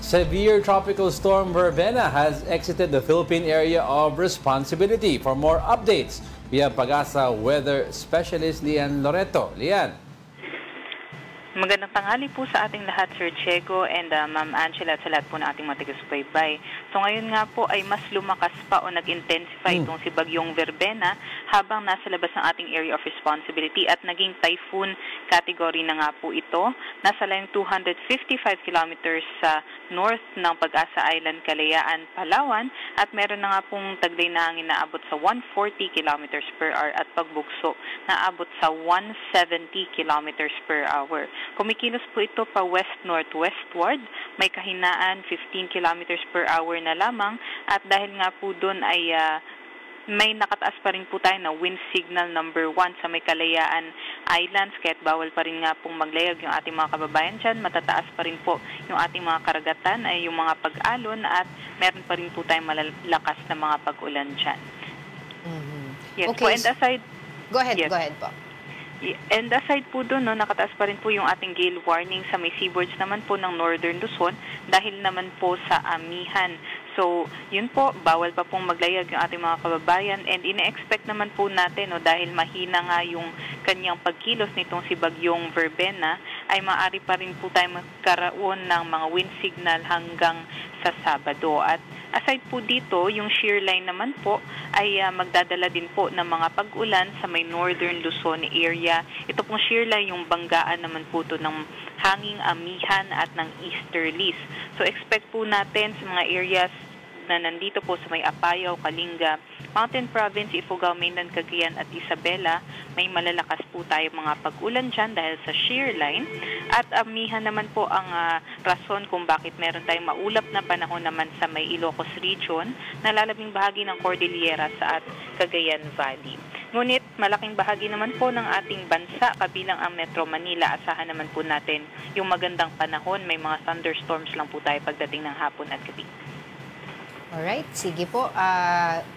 Severe tropical storm Verbena has exited the Philippine area of responsibility. For more updates, we have Pag-asa weather specialist Lian Loreto. Lian. Magandang tanghali po sa ating lahat, Sir Diego and Ma'am Angela at sa lahat po ng ating mga taga-subaybay. So ngayon nga po ay mas lumakas pa o nag-intensify itong si Bagyong Verbena habang nasa labas ng ating area of responsibility at naging typhoon category na nga po ito. Nasa layong 255 kilometers sa north ng Pag-asa Island, Kalayaan, Palawan at meron na nga pong taglay na hangin na abot sa 140 kilometers per hour at pagbugso na abot sa 170 kilometers per hour. Kumikilos po ito pa west-northwestward, may kahinaan 15 kilometers per hour na lamang at dahil nga po doon ay may nakataas pa rin po tayo na wind signal number 1 sa may Kalayaan Islands, kaya't bawal pa rin nga pong maglayag yung ating mga kababayan dyan. Matataas pa rin po yung ating mga karagatan ay yung mga pag-alon at meron pa rin po tayong malalakas na mga pag-ulan dyan. Yes, okay. Po, and aside, go ahead po. And aside po doon, nakataas pa rin po yung ating gale warning sa may seaboards naman po ng Northern Luzon dahil naman po sa amihan. So, yun po, bawal pa pong maglayag yung ating mga kababayan and ine-expect naman po natin dahil mahina nga yung kanyang pagkilos nitong si Bagyong Verbena ay maaari pa rin po tayo magkaroon ng mga wind signal hanggang sa Sabado. At aside po dito, yung shear line naman po ay magdadala din po ng mga pag-ulan sa may Northern Luzon area. Ito pong shear line yung banggaan naman po ito ng hanging amihan at ng easterlies. So expect po natin sa mga areas na nandito po sa may Apayao, Kalinga, Mountain Province, Ifugao, Mainland, Cagayan at Isabela, may malalakas po tayo mga pag-ulan dyan dahil sa shear line. At amihan naman po ang rason kung bakit meron tayong maulap na panahon naman sa may Ilocos region na lalabing bahagi ng Cordillera sa Cagayan Valley. Ngunit malaking bahagi naman po ng ating bansa kabilang ang Metro Manila, asahan naman po natin yung magandang panahon. May mga thunderstorms lang po tayo pagdating ng hapon at gabi. Alright, sige po.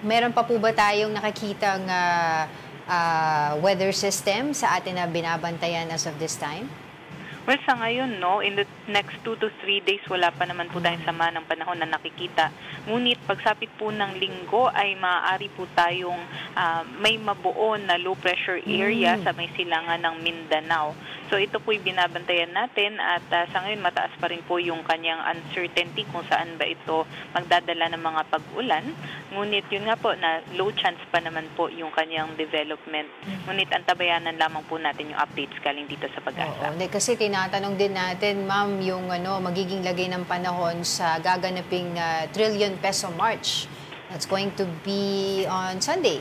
Meron pa po ba tayong nakikitang weather system sa atin na binabantayan as of this time? Well, sa ngayon, in the next 2 to 3 days, wala pa naman po tayong sama ng panahon na nakikita. Ngunit, pagsapit po ng linggo, ay maaari po tayong may mabuo na low pressure area sa may silangan ng Mindanao. So, ito po'y binabantayan natin at sa ngayon, mataas pa rin po yung kanyang uncertainty kung saan ba ito magdadala ng mga pag-ulan. Ngunit, yun nga po, na low chance pa naman po yung kanyang development. Ngunit, antabayanan lamang po natin yung updates galing dito sa Pag-asa. Oo, kasi tinatanong din natin, ma'am, yung magiging lagay ng panahon sa gaganaping trillion peso march. That's going to be on Sunday.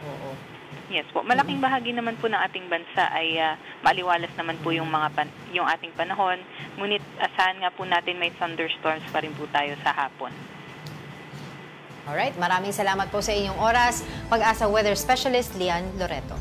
Oo. Yes po. Malaking bahagi naman po ng ating bansa ay maliwalas naman po yung yung ating panahon. Ngunit asahan nga po natin may thunderstorms pa rin po tayo sa hapon. Alright, maraming salamat po sa inyong oras. Pag-asa Weather Specialist Lian Loreto.